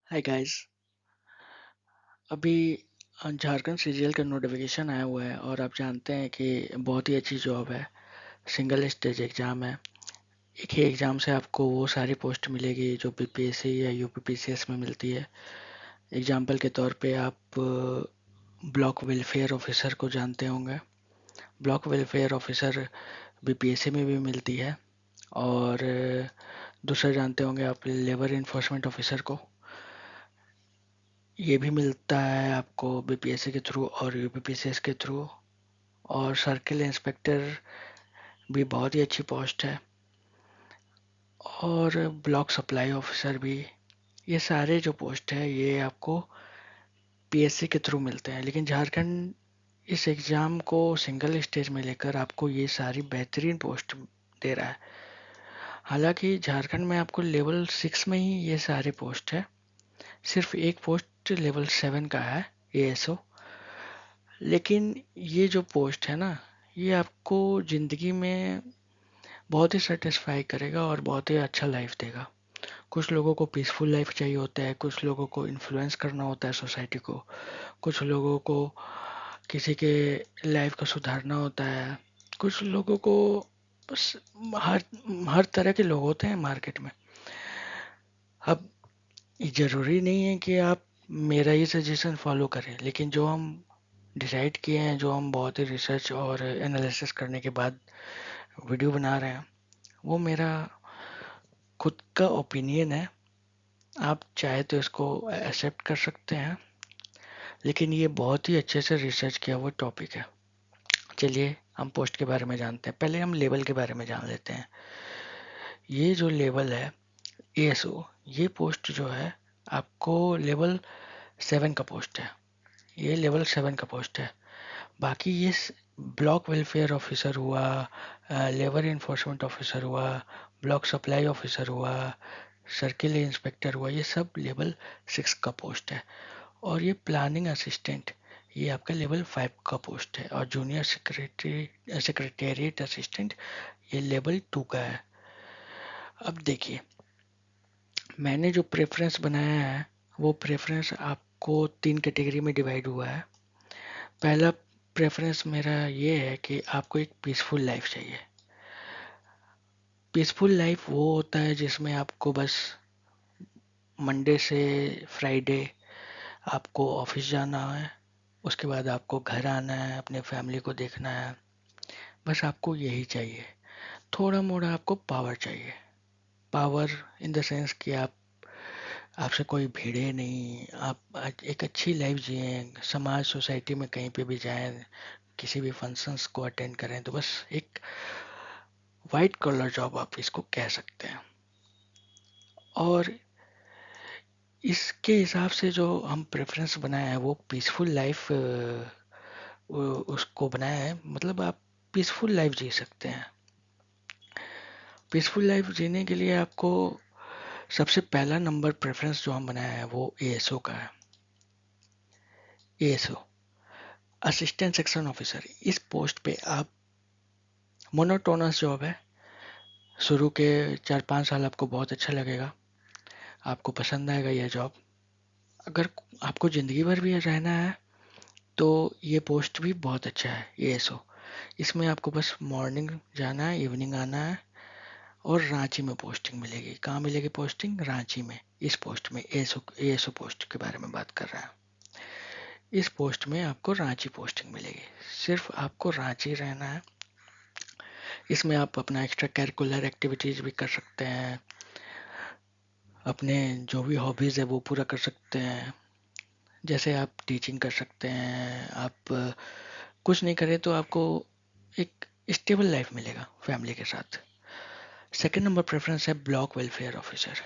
Hi guys. अभी Jharkhand CGL का notification आया हुआ है और आप जानते हैं कि बहुत ही अच्छी जॉब है। सिंगल स्टेज एग्ज़ाम है। एक ही एग्ज़ाम से आपको वो सारी पोस्ट मिलेगी जो बीपीएससी या यूपीपीसीएस में मिलती है। एग्जाम्पल के तौर पे आप ब्लॉक वेलफेयर ऑफिसर को जानते होंगे। ब्लॉक वेलफेयर ऑफिसर बीपीएससी में भी मिलती है। और दूसरा जानते होंगे आप लेबर इन्फोर्समेंट ऑफिसर को। ये भी मिलता है आपको बीपीएससी के थ्रू और यूपीपीसीएस के थ्रू। और सर्किल इंस्पेक्टर भी बहुत ही अच्छी पोस्ट है। और ब्लॉक सप्लाई ऑफिसर भी। ये सारे जो पोस्ट है ये आपको पीएससी के थ्रू मिलते हैं, लेकिन झारखंड इस एग्ज़ाम को सिंगल स्टेज में लेकर आपको ये सारी बेहतरीन पोस्ट दे रहा है। हालांकि झारखंड में आपको लेवल 6 में ही ये सारे पोस्ट है। सिर्फ एक पोस्ट लेवल 7 का है, एएसओ। लेकिन ये जो पोस्ट है ना, ये आपको ज़िंदगी में बहुत ही सेटिस्फाई करेगा और बहुत ही अच्छा लाइफ देगा। कुछ लोगों को पीसफुल लाइफ चाहिए होता है, कुछ लोगों को इन्फ्लुएंस करना होता है सोसाइटी को, कुछ लोगों को किसी के लाइफ को सुधारना होता है, कुछ लोगों को बस हर हर तरह के लोग होते हैं मार्केट में। अब ये ज़रूरी नहीं है कि आप मेरा ही सजेशन फॉलो करें, लेकिन जो हम डिसाइड किए हैं, जो हम बहुत ही रिसर्च और एनालिसिस करने के बाद वीडियो बना रहे हैं, वो मेरा खुद का ओपिनियन है। आप चाहे तो इसको एक्सेप्ट कर सकते हैं, लेकिन ये बहुत ही अच्छे से रिसर्च किया हुआ टॉपिक है। चलिए हम पोस्ट के बारे में जानते हैं। पहले हम लेवल के बारे में जान लेते हैं। ये जो लेवल है एएसओ, ये पोस्ट जो है आपको लेवल 7 का पोस्ट है। ये लेवल 7 का पोस्ट है। बाकी ये ब्लॉक वेलफेयर ऑफिसर हुआ, लेबर इन्फोर्समेंट ऑफिसर हुआ, ब्लॉक सप्लाई ऑफिसर हुआ, सर्किल इंस्पेक्टर हुआ, ये सब लेवल 6 का पोस्ट है। और ये प्लानिंग असिस्टेंट, ये आपका लेवल 5 का पोस्ट है। और जूनियर सेक्रेटेरिएट असिस्टेंट, ये लेवल 2 का है। अब देखिए, मैंने जो प्रेफरेंस बनाया है वो प्रेफरेंस आपको 3 कैटेगरी में डिवाइड हुआ है। पहला प्रेफरेंस मेरा ये है कि आपको एक पीसफुल लाइफ चाहिए। पीसफुल लाइफ वो होता है जिसमें आपको बस मंडे से फ्राइडे आपको ऑफिस जाना है, उसके बाद आपको घर आना है, अपने फैमिली को देखना है। बस आपको यही चाहिए। थोड़ा मोड़ा आपको पावर चाहिए। पावर इन द सेंस कि आप आपसे कोई भिड़े नहीं, आप एक अच्छी लाइफ जिए, समाज सोसाइटी में कहीं पे भी जाएं, किसी भी फंक्शंस को अटेंड करें, तो बस एक वाइट कॉलर जॉब आप इसको कह सकते हैं। और इसके हिसाब से जो हम प्रेफरेंस बनाया है वो पीसफुल लाइफ उसको बनाया है, मतलब आप पीसफुल लाइफ जी सकते हैं। पीसफुल लाइफ जीने के लिए आपको सबसे पहला नंबर प्रेफरेंस जो हम बनाया है वो एएसओ का है। ASO, assistant section officer. इस पोस्ट पे आप, मोनोटोनस जॉब है। शुरू के 4-5 साल आपको बहुत अच्छा लगेगा, आपको पसंद आएगा यह जॉब। अगर आपको ज़िंदगी भर भी रहना है तो ये पोस्ट भी बहुत अच्छा है एएसओ। इसमें आपको बस मॉर्निंग जाना है, इवनिंग आना है। और रांची में पोस्टिंग मिलेगी। कहाँ मिलेगी पोस्टिंग? रांची में। इस पोस्ट में एएसओ एएसओ पोस्ट के बारे में बात कर रहा है। इस पोस्ट में आपको रांची पोस्टिंग मिलेगी। सिर्फ आपको रांची रहना है। इसमें आप अपना एक्स्ट्रा करिकुलर एक्टिविटीज़ भी कर सकते हैं, अपने जो भी हॉबीज़ है वो पूरा कर सकते हैं। जैसे आप टीचिंग कर सकते हैं, आप कुछ नहीं करें तो आपको एक स्टेबल लाइफ मिलेगा फैमिली के साथ। सेकंड नंबर प्रेफरेंस है ब्लॉक वेलफेयर ऑफिसर।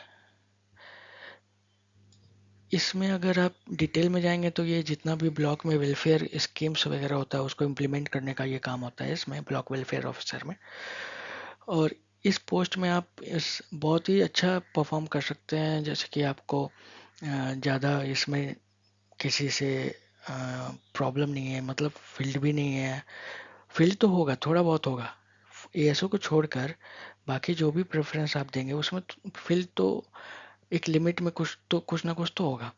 इसमें अगर आप डिटेल में जाएंगे तो ये जितना भी ब्लॉक में वेलफेयर स्कीम्स वगैरह होता है उसको इम्प्लीमेंट करने का ये काम होता है इसमें, ब्लॉक वेलफेयर ऑफिसर में। और इस पोस्ट में आप इस बहुत ही अच्छा परफॉर्म कर सकते हैं। जैसे कि आपको ज़्यादा इसमें किसी से प्रॉब्लम नहीं है, मतलब फील्ड भी नहीं है। फील्ड तो होगा, थोड़ा बहुत होगा एएसओ को छोड़कर। बाकी जो भी प्रेफरेंस आप देंगे उसमें फील्ड तो एक लिमिट में कुछ ना कुछ तो होगा।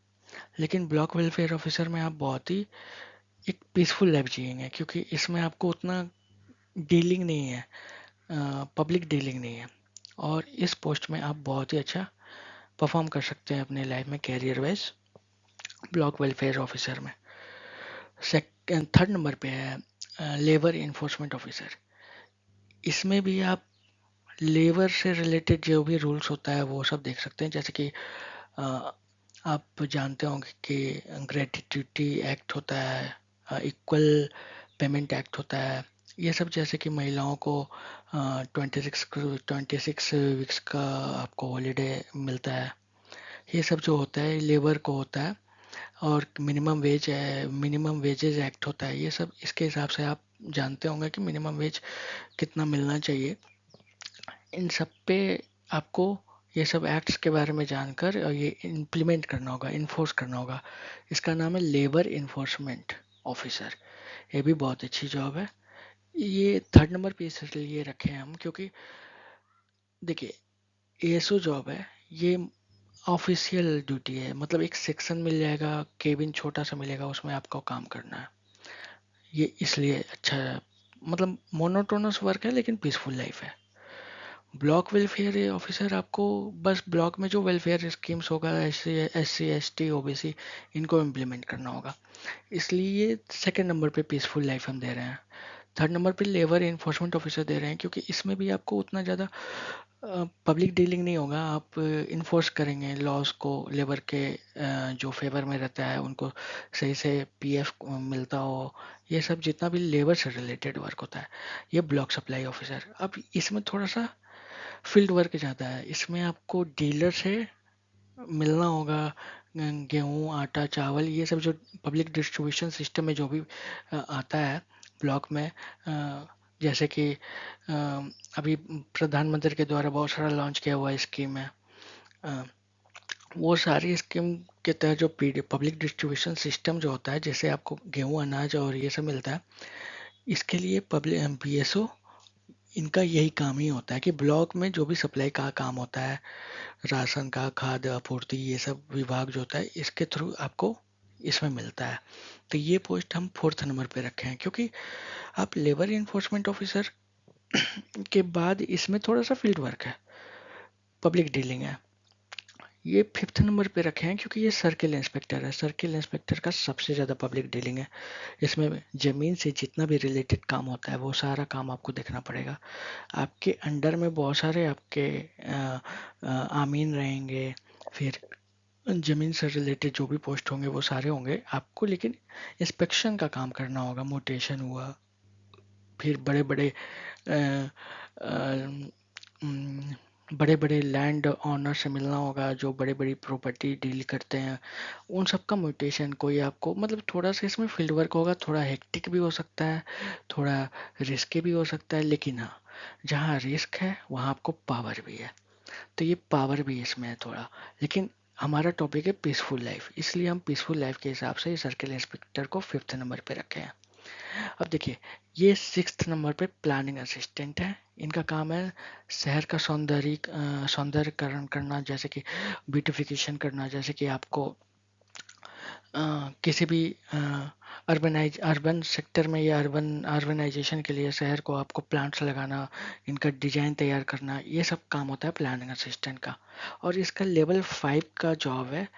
लेकिन ब्लॉक वेलफेयर ऑफिसर में आप बहुत ही एक पीसफुल लाइफ जिएंगे, क्योंकि इसमें आपको उतना डीलिंग नहीं है, पब्लिक डीलिंग नहीं है, और इस पोस्ट में आप बहुत ही अच्छा परफॉर्म कर सकते हैं अपने लाइफ में career wise block welfare officer में। सेकंड थर्ड नंबर पे है लेबर इन्फोर्समेंट ऑफिसर। इसमें भी आप लेबर से रिलेटेड जो भी रूल्स होता है वो सब देख सकते हैं, जैसे कि अ, आप जानते होंगे कि ग्रेट्युटी एक्ट होता है, इक्वल पेमेंट एक्ट होता है, ये सब जैसे कि महिलाओं को 26 वीक्स का आपको हॉलीडे मिलता है, ये सब जो होता है लेबर को होता है। और मिनिमम वेजेस एक्ट होता है, ये सब इसके हिसाब से आप जानते होंगे कि मिनिमम वेज कितना मिलना चाहिए। इन सब पे आपको ये सब एक्ट्स के बारे में जानकर और ये इम्प्लीमेंट करना होगा, इन्फोर्स करना होगा। इसका नाम है लेबर इन्फोर्समेंट ऑफिसर। ये भी बहुत अच्छी जॉब है। ये थर्ड नंबर पे इसलिए रखे हैं हम क्योंकि देखिए, एएसओ जॉब है, ये ऑफिशियल ड्यूटी है, मतलब एक सेक्शन मिल जाएगा, केबिन छोटा सा मिलेगा, उसमें आपको काम करना है। ये इसलिए अच्छा है, मतलब मोनोटोनस वर्क है लेकिन पीसफुल लाइफ है। ब्लॉक वेलफेयर ऑफिसर आपको बस ब्लॉक में जो वेलफेयर स्कीम्स होगा, S C S T OBC, इनको इम्प्लीमेंट करना होगा, इसलिए ये सेकंड नंबर पे पीसफुल लाइफ हम दे रहे हैं। थर्ड नंबर पे लेबर इन्फोर्समेंट ऑफिसर दे रहे हैं क्योंकि इसमें भी आपको उतना ज़्यादा पब्लिक डीलिंग नहीं होगा। आप इन्फोर्स करेंगे लॉज को, लेबर के जो फेवर में रहता है उनको सही से पीएफ मिलता हो, ये सब जितना भी लेबर से रिलेटेड वर्क होता है, ये ब्लॉक सप्लाई ऑफिसर। अब इसमें थोड़ा सा फील्ड वर्क ज़्यादा है, इसमें आपको डीलर से मिलना होगा। गेहूँ, आटा, चावल, ये सब जो पब्लिक डिस्ट्रीब्यूशन सिस्टम में जो भी आता है ब्लॉक में, जैसे कि अभी प्रधानमंत्री के द्वारा बहुत सारा लॉन्च किया हुआ स्कीम है, अ, वो सारी स्कीम के तहत जो पब्लिक डिस्ट्रीब्यूशन सिस्टम जो होता है, जैसे आपको गेहूँ, अनाज और ये सब मिलता है, इसके लिए पब्लिक बीएसओ, इनका यही काम ही होता है कि ब्लॉक में जो भी सप्लाई का काम होता है, राशन का, खाद्य आपूर्ति, ये सब विभाग जो होता है इसके थ्रू आपको इसमें मिलता है। तो ये पोस्ट हम फोर्थ नंबर पे रखे हैं क्योंकि आप लेबर इन्फोर्समेंट ऑफिसर के बाद इसमें थोड़ा सा फील्ड वर्क है, पब्लिक डीलिंग है। ये फिफ्थ नंबर पे रखे हैं क्योंकि ये सर्किल इंस्पेक्टर है। सर्किल इंस्पेक्टर का सबसे ज़्यादा पब्लिक डीलिंग है। इसमें ज़मीन से जितना भी रिलेटेड काम होता है वो सारा काम आपको देखना पड़ेगा। आपके अंडर में बहुत सारे आपके आमीन रहेंगे, फिर ज़मीन से रिलेटेड जो भी पोस्ट होंगे वो सारे होंगे आपको, लेकिन इंस्पेक्शन का काम करना होगा। मोटेशन हुआ, फिर बड़े बड़े बड़े बड़े लैंड ऑनर से मिलना होगा जो बड़े बड़ी प्रॉपर्टी डील करते हैं, उन सब का म्यूटेशन। कोई आपको मतलब थोड़ा सा इसमें फील्ड वर्क होगा, थोड़ा हेक्टिक भी हो सकता है, थोड़ा रिस्की भी हो सकता है, लेकिन हाँ, जहाँ रिस्क है वहाँ आपको पावर भी है, तो ये पावर भी इसमें है थोड़ा। लेकिन हमारा टॉपिक है पीसफुल लाइफ, इसलिए हम पीसफुल लाइफ के हिसाब से सर्किल इंस्पेक्टर को फिफ्थ नंबर पे रखे हैं। अब देखिए, ये सिक्स्थ नंबर पे प्लानिंग असिस्टेंट है। इनका काम है शहर का सौंदर्यकरण करना, जैसे कि ब्यूटिफिकेशन करना, जैसे कि आपको किसी भी अर्बन सेक्टर में या अर्बनाइजेशन के लिए शहर को आपको प्लांट्स लगाना, इनका डिजाइन तैयार करना, ये सब काम होता है प्लानिंग असिस्टेंट का। और इसका लेवल 5 का जॉब है,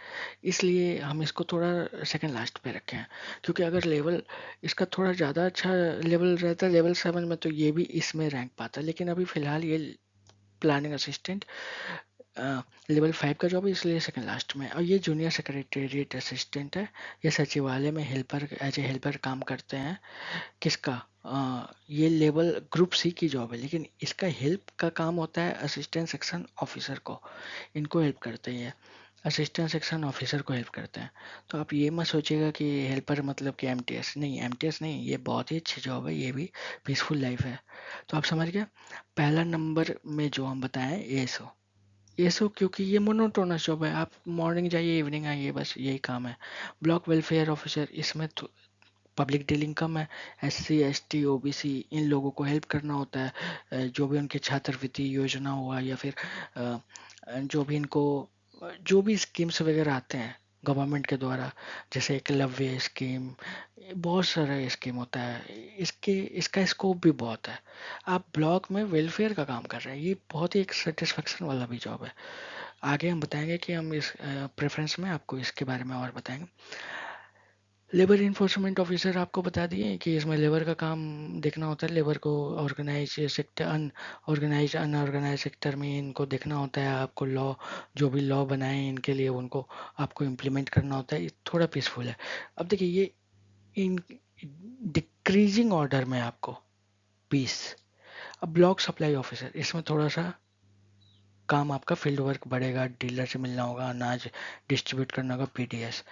इसलिए हम इसको थोड़ा सेकंड लास्ट पे रखे हैं, क्योंकि अगर लेवल इसका थोड़ा ज़्यादा अच्छा लेवल रहता है लेवल 7 में, तो ये भी इसमें रैंक पाता, लेकिन अभी फ़िलहाल ये प्लानिंग असिस्टेंट लेवल 5 का जॉब है, इसलिए सेकंड लास्ट में। और ये जूनियर सेक्रेटेरिएट असिस्टेंट है, ये सचिवालय में हेल्पर, एज ए हेल्पर काम करते हैं। किसका ये लेवल ग्रुप सी की जॉब है, लेकिन इसका हेल्प का काम होता है असिस्टेंट सेक्शन ऑफिसर को, इनको हेल्प करते हैं, असिस्टेंट सेक्शन ऑफिसर को हेल्प करते हैं। तो आप ये मत सोचिएगा कि हेल्पर मतलब कि एमटीएस नहीं, एमटीएस नहीं, ये बहुत ही अच्छी जॉब है, ये भी पीसफुल लाइफ है। तो आप समझ गए, पहला नंबर में जो हम बताएं एएसओ, एएसओ क्योंकि ये मोनोटोनस जॉब है, आप मॉर्निंग जाइए इवनिंग आइए, बस यही काम है। ब्लॉक वेलफेयर ऑफिसर, इसमें तो पब्लिक डीलिंग कम है, S C S T OBC इन लोगों को हेल्प करना होता है, जो भी उनके छात्रवृत्ति योजना हुआ या फिर जो भी इनको जो भी स्कीम्स वगैरह आते हैं गवर्नमेंट के द्वारा, जैसे एकलव्य स्कीम, बहुत सारा स्कीम होता है, इसके इसका स्कोप भी बहुत है। आप ब्लॉक में वेलफेयर का काम कर रहे हैं, ये बहुत ही एक सेटिस्फेक्शन वाला भी जॉब है। आगे हम बताएंगे कि हम इस प्रेफरेंस में आपको इसके बारे में और बताएंगे। लेबर इन्फोर्समेंट ऑफिसर आपको बता दिए कि इसमें लेबर का काम देखना होता है, लेबर को organise sector, unorganise unorganise sector में इनको देखना होता है। आपको लॉ, जो भी लॉ बनाए इनके लिए, उनको आपको इम्प्लीमेंट करना होता है। ये थोड़ा पीसफुल है। अब देखिए, ये इन डिक्रीजिंग ऑर्डर में आपको पीस। अब ब्लॉक सप्लाई ऑफिसर, इसमें थोड़ा सा काम आपका फील्ड वर्क बढ़ेगा, डीलर से मिलना होगा, अनाज डिस्ट्रीब्यूट करना होगा, पीडीएस।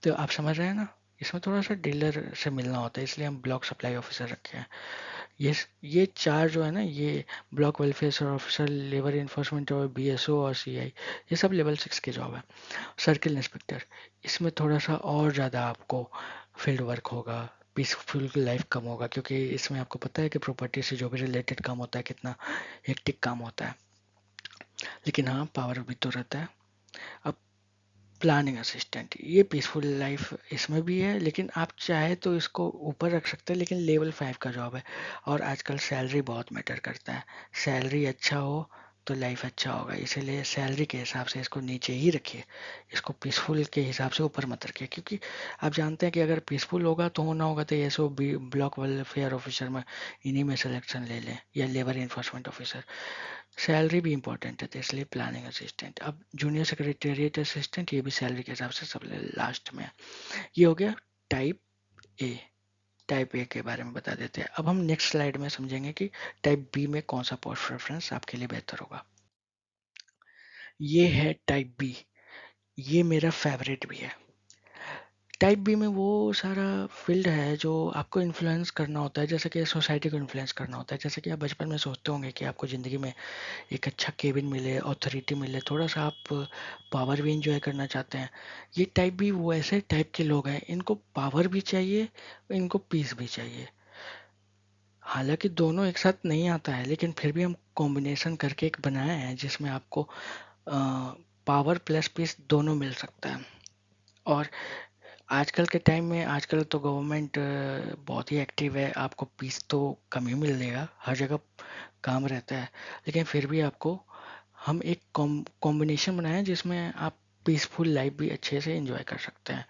तो आप समझ रहे हैं ना, इसमें थोड़ा सा डीलर से मिलना होता है, इसलिए हम ब्लॉक सप्लाई ऑफिसर रखे हैं। ये ये चार जो है ना, ये block welfare officer, labour enforcement और बीएसओ और सीआई, ये सब लेवल 6 के जॉब है। सर्किल इंस्पेक्टर, इसमें थोड़ा सा और ज़्यादा आपको फील्ड वर्क होगा, पीसफुल लाइफ कम होगा, क्योंकि इसमें आपको पता है कि प्रॉपर्टी से जो भी रिलेटेड काम होता है कितना हेक्टिक काम होता है। लेकिन हाँ, पावर भी तो रहता है। अब प्लानिंग असिस्टेंट, ये पीसफुल लाइफ इसमें भी है, लेकिन आप चाहे तो इसको ऊपर रख सकते हैं, लेकिन लेवल 5 का जॉब है। और आजकल सैलरी बहुत मैटर करता है। सैलरी अच्छा हो तो लाइफ अच्छा होगा, इसीलिए सैलरी के हिसाब से इसको नीचे ही रखिए। इसको पीसफुल के हिसाब से ऊपर मत रखिए, क्योंकि आप जानते हैं कि अगर पीसफुल होगा तो होना होगा, तो ये सो ब्लॉक वेलफेयर ऑफिसर में इन्हीं में सिलेक्शन ले लें, या लेबर इन्फोर्समेंट ऑफिसर। सैलरी भी इंपॉर्टेंट है, तो इसलिए प्लानिंग असिस्टेंट। अब जूनियर सेक्रेटेरिएट असिस्टेंट, ये भी सैलरी के हिसाब से सब लास्ट में है। ये हो गया टाइप ए। टाइप ए के बारे में बता देते हैं। अब हम नेक्स्ट स्लाइड में समझेंगे कि टाइप बी में कौन सा पोस्ट प्रेफरेंस आपके लिए बेहतर होगा। ये है टाइप बी, ये मेरा फेवरेट भी है। टाइप बी में वो सारा फील्ड है जो आपको इन्फ्लुएंस करना होता है, जैसे कि सोसाइटी को इन्फ्लुएंस करना होता है। जैसे कि आप बचपन में सोचते होंगे कि आपको ज़िंदगी में एक अच्छा केबिन मिले, अथॉरिटी मिले, थोड़ा सा आप पावर भी इंजॉय करना चाहते हैं। ये टाइप भी वो ऐसे टाइप के लोग हैं, इनको पावर भी चाहिए, इनको पीस भी चाहिए। हालांकि दोनों एक साथ नहीं आता है, लेकिन फिर भी हम कॉम्बिनेशन करके एक बनाए हैं जिसमें आपको पावर प्लस पीस दोनों मिल सकता है। और आजकल के टाइम में, आजकल तो गवर्नमेंट बहुत ही एक्टिव है, आपको पीस तो कम ही मिलेगा, हर जगह काम रहता है। लेकिन फिर भी आपको हम एक कॉम्बिनेशन बनाए जिसमें आप पीसफुल लाइफ भी अच्छे से एंजॉय कर सकते हैं।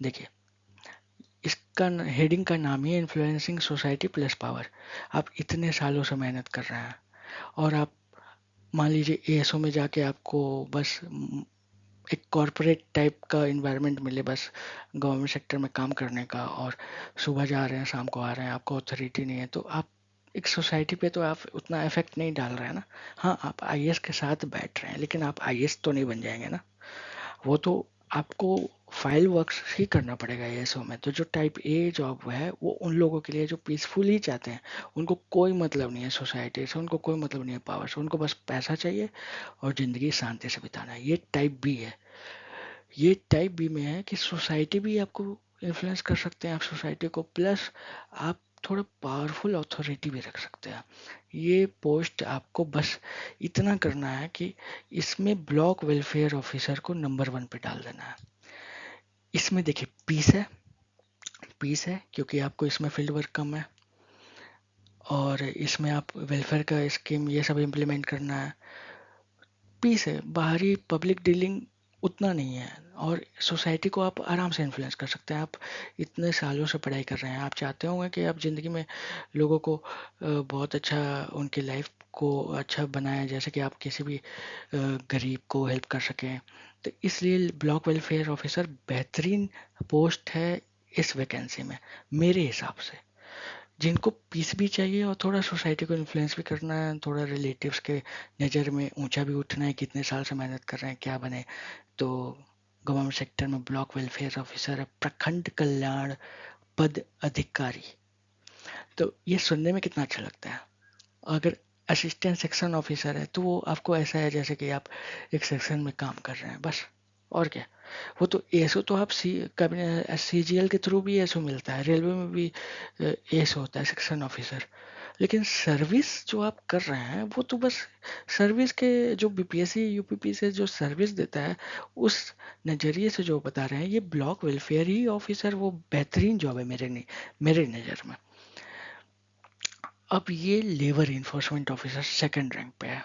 देखिए, इसका हेडिंग का नाम ही है इन्फ्लुएंसिंग सोसाइटी प्लस पावर। आप इतने सालों से मेहनत कर रहे हैं, और आप मान लीजिए एएसओ में जाके आपको बस एक कॉरपोरेट टाइप का इन्वायरमेंट मिले, बस गवर्नमेंट सेक्टर में काम करने का, और सुबह जा रहे हैं शाम को आ रहे हैं, आपको अथॉरिटी नहीं है, तो आप एक सोसाइटी पे तो आप उतना इफेक्ट नहीं डाल रहे हैं ना। हाँ, आप आईएएस के साथ बैठ रहे हैं, लेकिन आप आईएएस तो नहीं बन जाएंगे ना। वो तो आपको फाइल वर्क ही करना पड़ेगा एएसओ में। तो जो टाइप ए जॉब है वो उन लोगों के लिए जो पीसफुल ही चाहते हैं, उनको कोई मतलब नहीं है सोसाइटी से, उनको कोई मतलब नहीं है पावर से, उनको बस पैसा चाहिए और ज़िंदगी शांति से बिताना है। ये टाइप बी है। ये टाइप बी में है कि सोसाइटी भी आपको इन्फ्लुएंस कर सकते हैं, आप सोसाइटी को, प्लस आप थोड़ा पावरफुल अथॉरिटी भी रख सकते हैं। ये पोस्ट आपको बस इतना करना है कि इसमें ब्लॉक वेलफेयर ऑफिसर को नंबर 1 पे डाल देना है। इसमें देखिए पीस है, पीस है क्योंकि आपको इसमें फील्ड वर्क कम है, और इसमें आप वेलफेयर का स्कीम ये सब इम्प्लीमेंट करना है। पीस है, बाहरी पब्लिक डीलिंग उतना नहीं है, और सोसाइटी को आप आराम से इन्फ्लुएंस कर सकते हैं। आप इतने सालों से पढ़ाई कर रहे हैं, आप चाहते होंगे कि आप ज़िंदगी में लोगों को बहुत अच्छा, उनकी लाइफ को अच्छा बनाएं, जैसे कि आप किसी भी गरीब को हेल्प कर सकें। तो इसलिए ब्लॉक वेलफेयर ऑफिसर बेहतरीन पोस्ट है इस वैकेंसी में, मेरे हिसाब से। जिनको पीस भी चाहिए और थोड़ा सोसाइटी को इन्फ्लुएंस भी करना है, थोड़ा रिलेटिव्स के नज़र में ऊंचा भी उठना है, कितने साल से मेहनत कर रहे हैं, क्या बने, तो गवर्नमेंट सेक्टर में ब्लॉक वेलफेयर ऑफिसर, प्रखंड कल्याण पद अधिकारी। तो ये सुनने में कितना अच्छा लगता है। अगर असिस्टेंट सेक्शन ऑफिसर है तो वो आपको ऐसा है जैसे कि आप एक सेक्शन में काम कर रहे हैं, बस। और क्या। वो तो एसओ तो आप सीजीएल के थ्रू भी एसओ मिलता है, रेलवे में भी एसओ होता है, सेक्शन ऑफिसर। लेकिन सर्विस जो आप कर रहे हैं वो तो बस सर्विस के, जो बीपीएससी यूपीपी से जो सर्विस देता है उस नज़रिए से जो बता रहे हैं, ये ब्लॉक वेलफेयर ही ऑफिसर वो बेहतरीन जॉब है मेरे नज़र में। अब ये labour enforcement officer second rank पे है।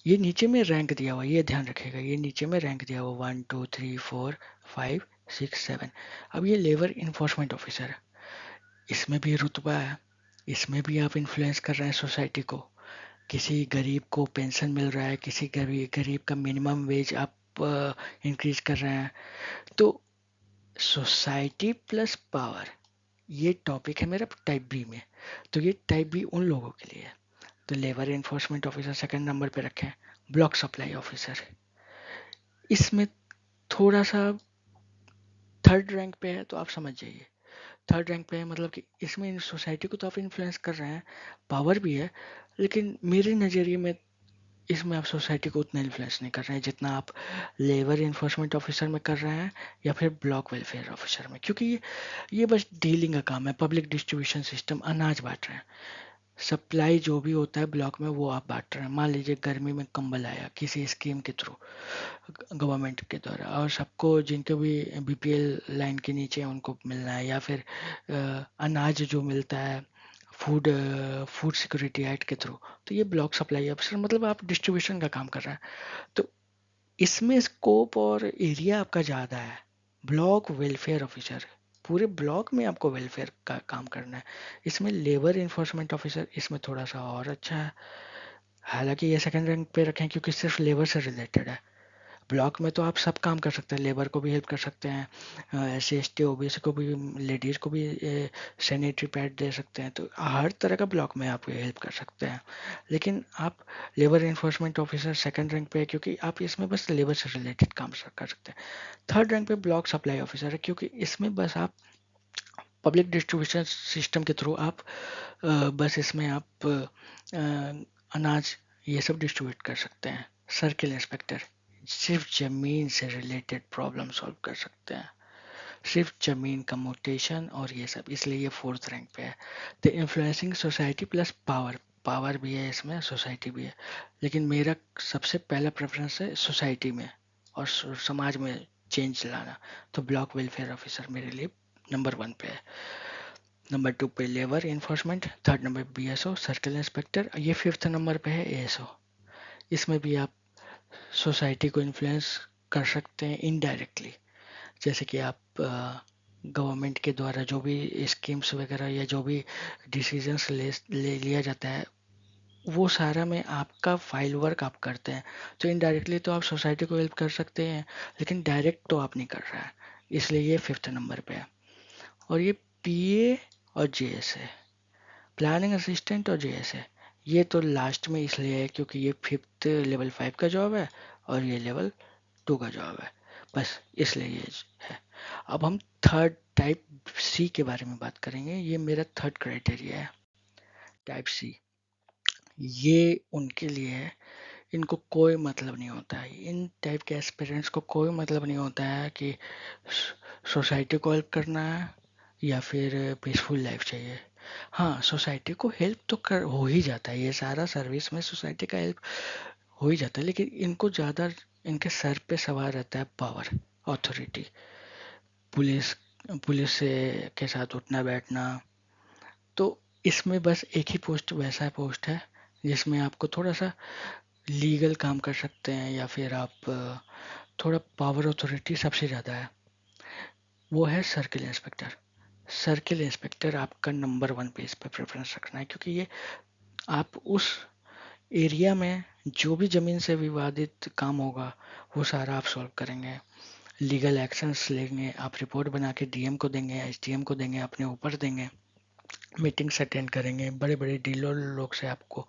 ये नीचे में रैंक दिया हुआ है, ये ध्यान रखिएगा, ये नीचे में रैंक दिया हुआ 1 2 3 4 5 6 7। अब ये लेबर इन्फोर्समेंट ऑफिसर है, इसमें भी रुतबा है, इसमें भी आप इन्फ्लुएंस कर रहे हैं सोसाइटी को। किसी गरीब को पेंशन मिल रहा है, किसी गरीब गरीब का मिनिमम वेज आप इंक्रीज कर रहे हैं। तो सोसाइटी प्लस पावर, ये टॉपिक है मेरा टाइप बी में। तो ये टाइप बी उन लोगों के लिए है। तो labour enforcement officer second number पे रखें। ब्लॉक सप्लाई ऑफिसर इसमें थोड़ा सा थर्ड रैंक पे है, तो आप समझ जाइए थर्ड रैंक पे है, मतलब कि इसमें सोसाइटी को तो आप इन्फ्लुएंस कर रहे हैं, पावर भी है, लेकिन मेरे नज़रिए में इसमें आप सोसाइटी को उतना इन्फ्लुएंस नहीं कर रहे हैं जितना आप लेबर इन्फोर्समेंट ऑफिसर में कर रहे हैं या फिर ब्लॉक वेलफेयर ऑफिसर में, क्योंकि ये बस डीलिंग का काम है, पब्लिक डिस्ट्रीब्यूशन सिस्टम, अनाज बांट रहे हैं। सप्लाई जो भी होता है ब्लॉक में वो आप बांट रहे हैं। मान लीजिए गर्मी में कंबल आया किसी स्कीम के थ्रू गवर्नमेंट के द्वारा, और सबको जिनके भी बीपीएल लाइन के नीचे हैं उनको मिलना है, या फिर अनाज जो मिलता है फूड फूड सिक्योरिटी एक्ट के थ्रू, तो ये ब्लॉक सप्लाई ऑफिसर मतलब आप डिस्ट्रीब्यूशन का काम कर रहे हैं। तो इसमें स्कोप और एरिया आपका ज़्यादा है। ब्लॉक वेलफेयर ऑफिसर, पूरे ब्लॉक में आपको वेलफेयर का काम करना है। इसमें लेबर इन्फोर्समेंट ऑफिसर इसमें थोड़ा सा और अच्छा है। हालांकि ये सेकंड रैंक पे रखें क्योंकि सिर्फ लेबर से रिलेटेड है। ब्लॉक में तो आप सब काम कर सकते हैं, लेबर को भी हेल्प कर सकते हैं, SC ST OBC को भी, लेडीज़ को भी सैनिटरी पैड दे सकते हैं, तो हर तरह का ब्लॉक में आप हेल्प कर सकते हैं। लेकिन आप labour enforcement officer second rank पे है क्योंकि आप इसमें बस लेबर से रिलेटेड काम कर सकते हैं। थर्ड रैंक पे ब्लॉक सप्लाई ऑफिसर है क्योंकि इसमें बस आप पब्लिक डिस्ट्रीब्यूशन सिस्टम के थ्रू आप बस इसमें आप अनाज ये सब डिस्ट्रीब्यूट कर सकते हैं। सर्किल इंस्पेक्टर सिर्फ जमीन से रिलेटेड प्रॉब्लम सॉल्व कर सकते हैं, सिर्फ जमीन का मोटेशन और ये सब, इसलिए ये फोर्थ रैंक पे है। तो influencing society plus power, power भी है इसमें, सोसाइटी भी है, लेकिन मेरा सबसे पहला प्रेफरेंस है सोसाइटी में और समाज में चेंज लाना। तो ब्लॉक वेलफेयर ऑफिसर मेरे लिए नंबर 1 पे है। नंबर 2 पे labour enforcement, third number BSO circle inspector, ये फिफ्थ नंबर पे है ASO। इसमें भी आप सोसाइटी को इन्फ्लुएंस कर सकते हैं इनडायरेक्टली, जैसे कि आप गवर्नमेंट के द्वारा जो भी स्कीम्स वगैरह या जो भी डिसीजंस ले लिया जाता है वो सारा में आपका फाइल वर्क आप करते हैं। तो इनडायरेक्टली तो आप सोसाइटी को हेल्प कर सकते हैं, लेकिन डायरेक्ट तो आप नहीं कर रहा है, इसलिए ये फिफ्थ नंबर पे है। और ये PA और JS है, प्लानिंग असिस्टेंट और JS है। ये तो लास्ट में इसलिए है क्योंकि ये फिफ्थ लेवल 5 का जॉब है और ये लेवल 2 का जॉब है, बस इसलिए ये है। अब हम थर्ड टाइप C के बारे में बात करेंगे, ये मेरा थर्ड क्राइटेरिया है। टाइप C ये उनके लिए है, इनको कोई मतलब नहीं होता है, इन टाइप के एस्पिरेंट्स को कोई मतलब नहीं होता है कि सोसाइटी को हेल्प करना है या फिर पीसफुल लाइफ चाहिए। हाँ, सोसाइटी को हेल्प तो कर हो ही जाता है, ये सारा सर्विस में सोसाइटी का हेल्प हो ही जाता है, लेकिन इनको ज़्यादा इनके सर पे सवार रहता है पावर, अथॉरिटी, पुलिस पुलिस से के साथ उठना बैठना। तो इसमें बस एक ही पोस्ट वैसा पोस्ट है जिसमें आपको थोड़ा सा लीगल काम कर सकते हैं या फिर आप थोड़ा पावर अथॉरिटी सबसे ज़्यादा है, वो है सर्किल इंस्पेक्टर। सर्किल इंस्पेक्टर आपका नंबर 1 पे इस पर प्रेफरेंस रखना है क्योंकि ये आप उस एरिया में जो भी ज़मीन से विवादित काम होगा वो सारा आप सॉल्व करेंगे, लीगल एक्शंस लेंगे, आप रिपोर्ट बना के DM को देंगे, SDM को देंगे, अपने ऊपर देंगे, मीटिंग्स अटेंड करेंगे, बड़े बड़े डीलर लोग से आपको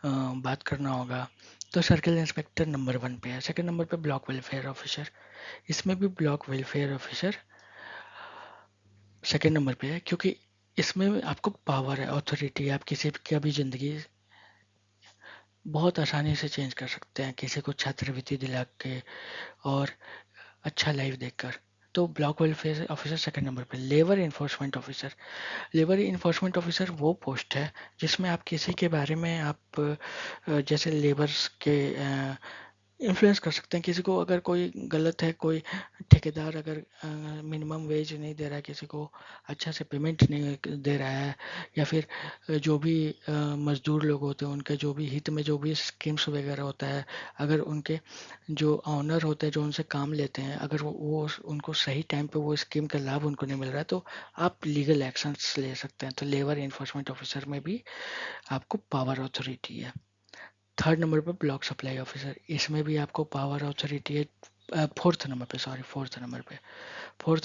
बात करना होगा। तो सर्किल इंस्पेक्टर नंबर 1 पे है। सेकंड नंबर पे ब्लॉक वेलफेयर ऑफिसर, इसमें भी block welfare officer second number पे है क्योंकि इसमें आपको पावर है, अथॉरिटी, आप किसी की भी ज़िंदगी बहुत आसानी से चेंज कर सकते हैं, किसी को छात्रवृत्ति दिला के और अच्छा लाइफ देकर। तो block welfare officer second number पे। Labour enforcement officer, labour enforcement officer वो पोस्ट है जिसमें आप किसी के बारे में आप जैसे लेबर्स के इन्फ्लुएंस कर सकते हैं किसी को। अगर कोई गलत है, कोई ठेकेदार अगर मिनिमम वेज नहीं दे रहा है, किसी को अच्छा से पेमेंट नहीं दे रहा है, या फिर जो भी मजदूर लोग होते हैं उनके जो भी हित में जो भी स्कीम्स वगैरह होता है, अगर उनके जो ऑनर होते हैं जो उनसे काम लेते हैं, अगर वो उनको सही टाइम पे वो स्कीम का लाभ उनको नहीं मिल रहा है, तो आप लीगल एक्शंस ले सकते हैं। तो लेबर इन्फोर्समेंट ऑफिसर में भी आपको पावर अथॉरिटी है। थर्ड नंबर पे ब्लॉक सप्लाई ऑफिसर, इसमें भी आपको पावर अथॉरिटी है। फोर्थ नंबर पे, सॉरी, फोर्थ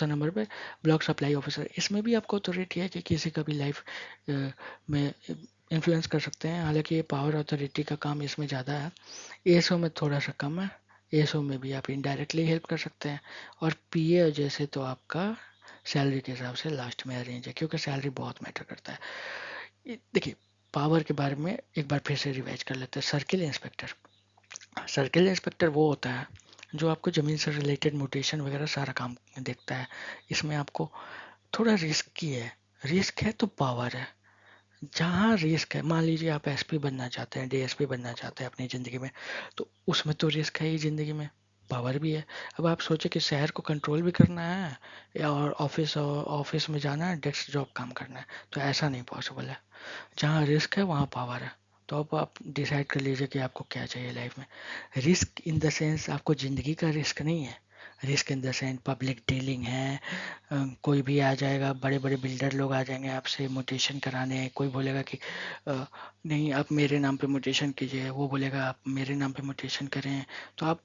नंबर पे ब्लॉक सप्लाई ऑफिसर, इसमें भी आपको अथॉरिटी है कि किसी का भी लाइफ में इन्फ्लुएंस कर सकते हैं। हालांकि ये पावर अथॉरिटी का काम इसमें ज़्यादा है, एएसओ में थोड़ा सा कम है। एएसओ में भी आप इनडायरेक्टली हेल्प कर सकते हैं। और पीए जैसे तो आपका सैलरी के हिसाब से लास्ट में अरेंज है, क्योंकि सैलरी बहुत मैटर करता है। देखिए, पावर के बारे में एक बार फिर से रिवाइज कर लेते हैं। सर्किल इंस्पेक्टर, सर्किल इंस्पेक्टर वो होता है जो आपको ज़मीन से रिलेटेड म्यूटेशन वगैरह सारा काम देखता है। इसमें आपको थोड़ा रिस्क की है, रिस्क है तो पावर है। जहाँ रिस्क है, मान लीजिए आप एसपी बनना चाहते हैं, डीएसपी बनना चाहते हैं अपनी ज़िंदगी में, तो उसमें तो रिस्क है ही ज़िंदगी में, पावर भी है। अब आप सोचें कि शहर को कंट्रोल भी करना है या और ऑफिस में जाना है, डेस्क जॉब काम करना है, तो ऐसा नहीं पॉसिबल है। जहाँ रिस्क है वहाँ पावर है। तो अब आप डिसाइड कर लीजिए कि आपको क्या चाहिए लाइफ में। रिस्क इन द सेंस आपको ज़िंदगी का रिस्क नहीं है, risk in the sense public dealing है। कोई भी आ जाएगा, बड़े बड़े बिल्डर लोग आ जाएंगे आपसे म्यूटेशन कराने। कोई बोलेगा कि नहीं आप मेरे नाम पे म्यूटेशन कीजिए, वो बोलेगा आप मेरे नाम पे म्यूटेशन करें। तो आप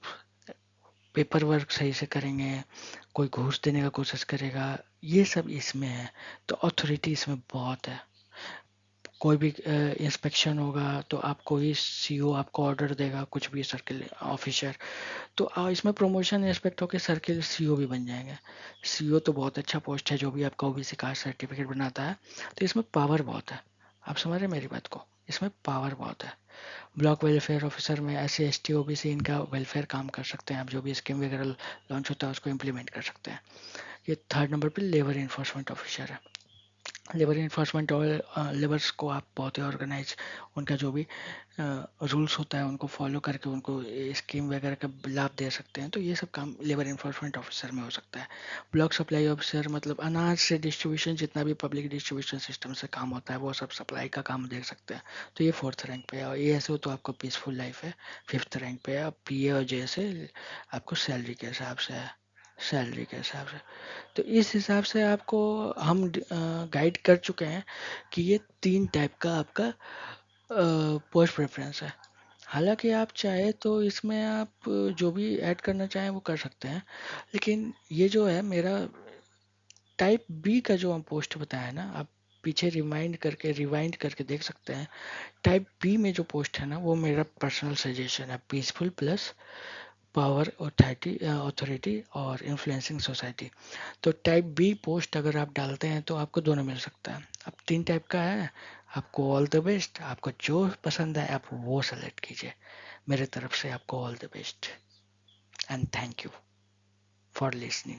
पेपर वर्क सही से करेंगे, कोई घूस देने का कोशिश करेगा, ये सब इसमें है। तो अथॉरिटी इसमें बहुत है। कोई भी इंस्पेक्शन होगा तो आपको ही सीओ आपको ऑर्डर देगा, कुछ भी सर्किल ऑफिसर, तो इसमें प्रमोशन इंस्पेक्ट होकर सर्किल सीओ भी बन जाएंगे। सीओ तो बहुत अच्छा पोस्ट है, जो भी आपका ओबीसी कास्ट सर्टिफिकेट बनाता है। तो इसमें पावर बहुत है। आप समझ रहे हैं मेरी बात को, इसमें पावर बहुत है। ब्लॉक वेलफेयर ऑफिसर में एस सी ओबीसी इनका वेलफेयर काम कर सकते हैं, आप जो भी स्कीम वगैरह लॉन्च होता है उसको इम्प्लीमेंट कर सकते हैं। ये थर्ड नंबर पे लेबर इन्फोर्समेंट ऑफिसर है। लेबर इन्फोर्समेंट और लेबर्स को आप बहुत ही ऑर्गेनाइज, उनका जो भी रूल्स होता है उनको फॉलो करके उनको स्कीम वगैरह का लाभ दे सकते हैं। तो ये सब काम लेबर इन्फोर्समेंट ऑफिसर में हो सकता है। ब्लॉक सप्लाई ऑफिसर मतलब अनाज से डिस्ट्रीब्यूशन, जितना भी पब्लिक डिस्ट्रीब्यूशन सिस्टम से काम होता है वो सब सप्लाई का काम देख सकते हैं। तो ये फोर्थ रैंक पे है। और ये ऐसे हो तो आपको पीसफुल लाइफ है, फिफ्थ रैंक पे है। और पीए और जे से आपको सैलरी के हिसाब से है, सैलरी के हिसाब से। तो इस हिसाब से आपको हम गाइड कर चुके हैं कि ये तीन टाइप का आपका पोस्ट प्रेफरेंस है। हालांकि आप चाहे तो इसमें आप जो भी ऐड करना चाहें वो कर सकते हैं, लेकिन ये जो है मेरा टाइप बी का जो हम पोस्ट बताया ना, आप पीछे रिवाइंड करके देख सकते हैं। टाइप बी में जो पोस्ट है ना, वो मेरा पर्सनल सजेशन है, पीसफुल प्लस पावर अथॉरिटी और इन्फ्लुएंसिंग सोसाइटी। तो टाइप बी पोस्ट अगर आप डालते हैं तो आपको दोनों मिल सकता है। अब तीन टाइप का है, आपको ऑल द बेस्ट। आपको जो पसंद है आप वो सेलेक्ट कीजिए। मेरे तरफ से आपको all the best and thank you for listening.